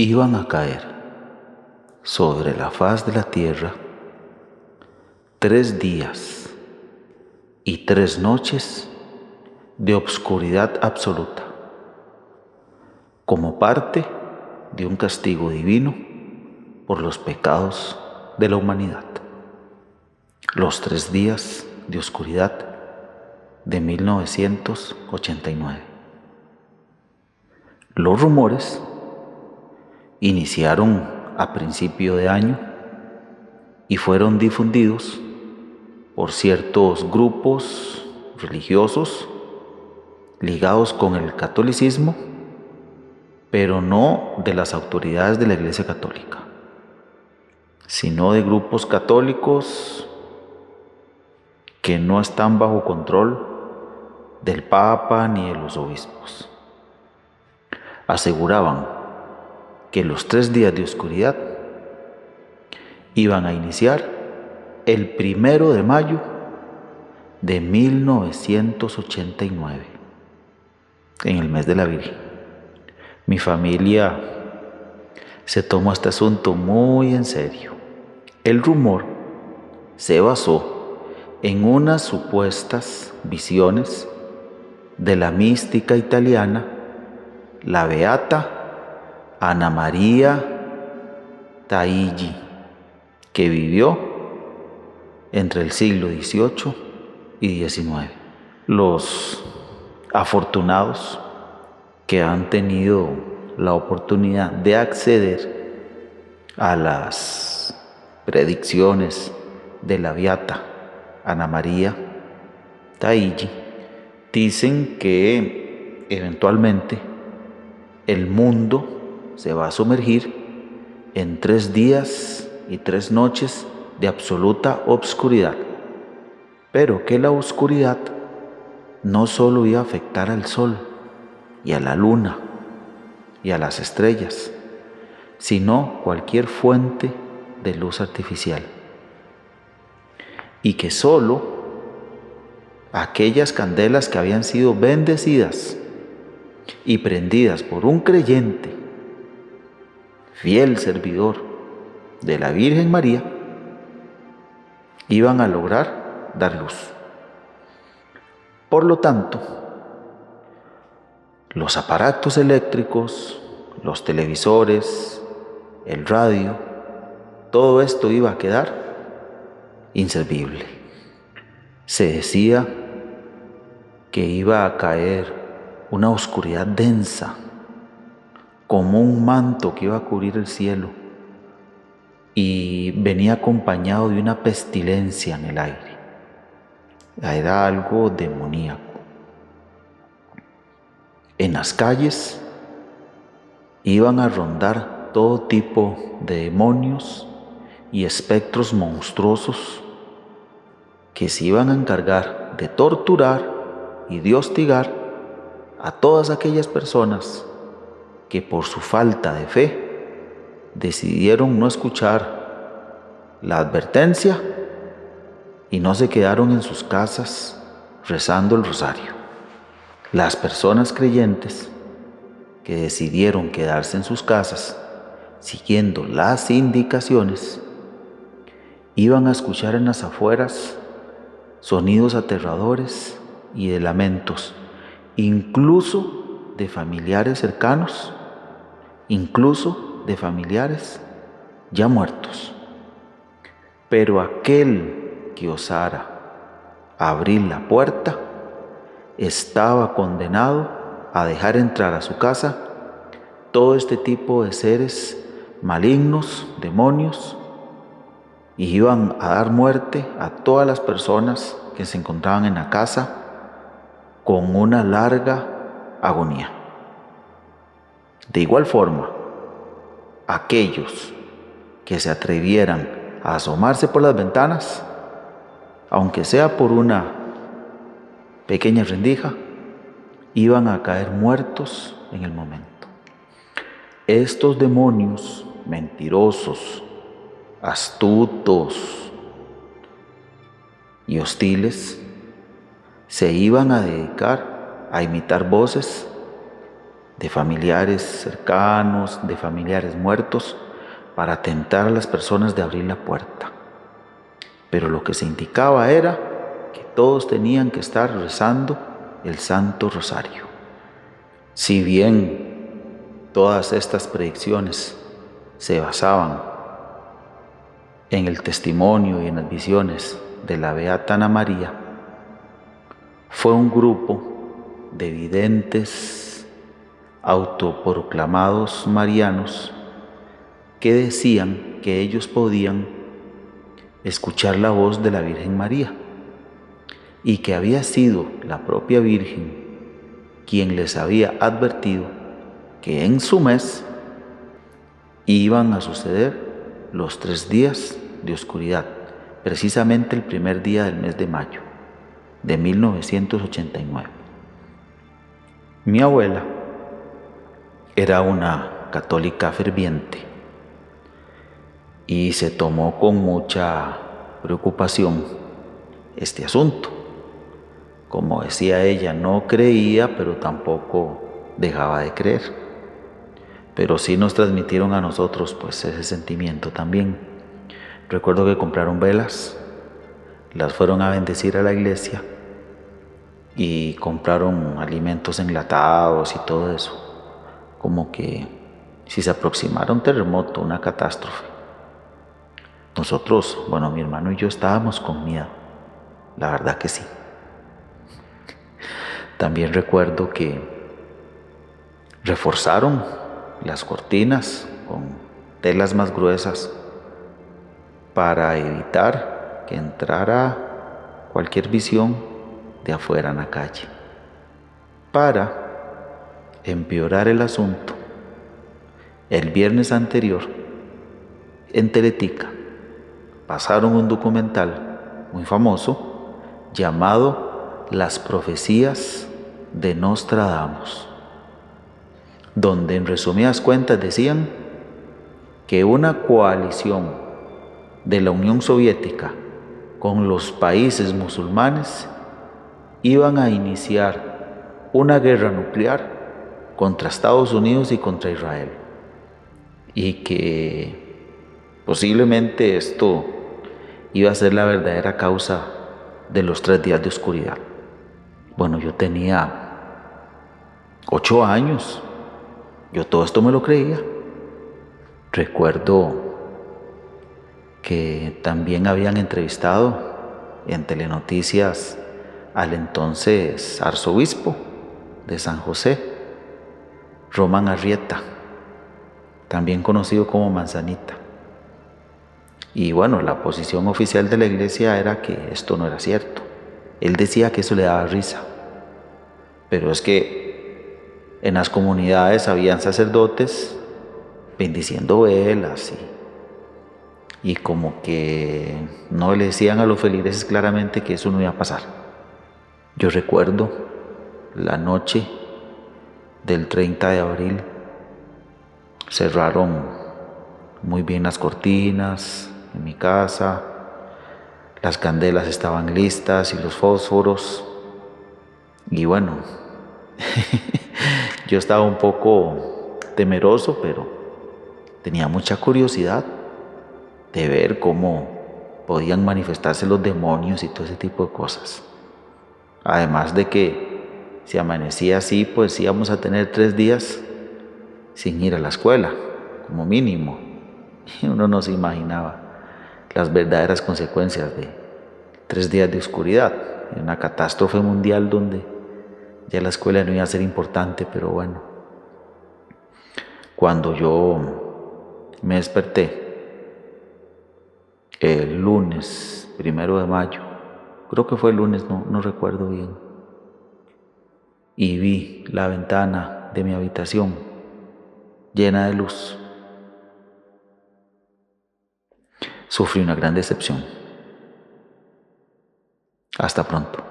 Iban a caer sobre la faz de la tierra 3 días y 3 noches de obscuridad absoluta, como parte de un castigo divino por los pecados de la humanidad. Los 3 días de oscuridad de 1989. Los rumores iniciaron a principio de año y fueron difundidos por ciertos grupos religiosos ligados con el catolicismo, pero no de las autoridades de la Iglesia Católica, sino de grupos católicos que no están bajo control del Papa ni de los obispos. Aseguraban que los 3 días de oscuridad iban a iniciar el 1 de mayo de 1989, en el mes de la Virgen. Mi familia se tomó este asunto muy en serio. El rumor se basó en unas supuestas visiones de la mística italiana, la beata Anna Maria Taigi, que vivió entre el siglo XVIII y XIX. Los afortunados que han tenido la oportunidad de acceder a las predicciones de la beata Anna Maria Taigi dicen que eventualmente el mundo se va a sumergir en 3 días y 3 noches de absoluta obscuridad, pero que la oscuridad no solo iba a afectar al sol y a la luna y a las estrellas, sino cualquier fuente de luz artificial, y que solo aquellas candelas que habían sido bendecidas y prendidas por un creyente, fiel servidor de la Virgen María, iban a lograr dar luz. Por lo tanto, los aparatos eléctricos, los televisores, el radio, todo esto iba a quedar inservible. Se decía que iba a caer una oscuridad densa, como un manto que iba a cubrir el cielo, y venía acompañado de una pestilencia en el aire. Era algo demoníaco. En las calles iban a rondar todo tipo de demonios y espectros monstruosos que se iban a encargar de torturar y de hostigar a todas aquellas personas que por su falta de fe decidieron no escuchar la advertencia y no se quedaron en sus casas rezando el rosario. Las personas creyentes que decidieron quedarse en sus casas siguiendo las indicaciones iban a escuchar en las afueras sonidos aterradores y de lamentos, incluso de familiares cercanos, incluso de familiares ya muertos. Pero aquel que osara abrir la puerta estaba condenado a dejar entrar a su casa todo este tipo de seres malignos, demonios, y iban a dar muerte a todas las personas que se encontraban en la casa con una larga agonía. De igual forma, aquellos que se atrevieran a asomarse por las ventanas, aunque sea por una pequeña rendija, iban a caer muertos en el momento. Estos demonios mentirosos, astutos y hostiles se iban a dedicar a imitar voces de familiares cercanos, de familiares muertos, para tentar a las personas de abrir la puerta. Pero lo que se indicaba era que todos tenían que estar rezando el Santo Rosario. Si bien todas estas predicciones se basaban en el testimonio y en las visiones de la Beata Ana María, fue un grupo de videntes autoproclamados marianos que decían que ellos podían escuchar la voz de la Virgen María y que había sido la propia Virgen quien les había advertido que en su mes iban a suceder los 3 días de oscuridad, precisamente el primer día del mes de mayo de 1989. Mi abuela era una católica ferviente y se tomó con mucha preocupación este asunto. Como decía ella, no creía, pero tampoco dejaba de creer. Pero sí nos transmitieron a nosotros pues ese sentimiento también. Recuerdo que compraron velas, las fueron a bendecir a la iglesia y compraron alimentos enlatados y todo eso. Como que si se aproximara un terremoto, una catástrofe. Nosotros, bueno, mi hermano y yo estábamos con miedo, la verdad que sí. También recuerdo que reforzaron las cortinas con telas más gruesas para evitar que entrara cualquier visión de afuera en la calle. Para empeorar el asunto, el viernes anterior, en Teletica, pasaron un documental muy famoso llamado Las profecías de Nostradamus, donde en resumidas cuentas decían que una coalición de la Unión Soviética con los países musulmanes iban a iniciar una guerra nuclear contra Estados Unidos y contra Israel, y que posiblemente esto iba a ser la verdadera causa de los 3 días de oscuridad. Bueno, yo tenía 8 años, yo todo esto me lo creía. Recuerdo que también habían entrevistado en Telenoticias al entonces arzobispo de San José, Román Arrieta, también conocido como Manzanita. Y bueno, la posición oficial de la iglesia era que esto no era cierto. Él decía que eso le daba risa. Pero es que en las comunidades habían sacerdotes bendiciendo velas y como que no le decían a los feligreses claramente que eso no iba a pasar. Yo recuerdo la noche del 30 de abril, cerraron muy bien las cortinas en mi casa, las candelas estaban listas y los fósforos, y bueno, yo estaba un poco temeroso, pero tenía mucha curiosidad de ver cómo podían manifestarse los demonios y todo ese tipo de cosas. Además de que si amanecía así, pues íbamos a tener 3 días sin ir a la escuela, como mínimo. Y uno no se imaginaba las verdaderas consecuencias de 3 días de oscuridad, y una catástrofe mundial donde ya la escuela no iba a ser importante. Pero bueno, cuando yo me desperté el lunes 1 de mayo, creo que fue el lunes, no recuerdo bien, y vi la ventana de mi habitación llena de luz, sufrí una gran decepción. Hasta pronto.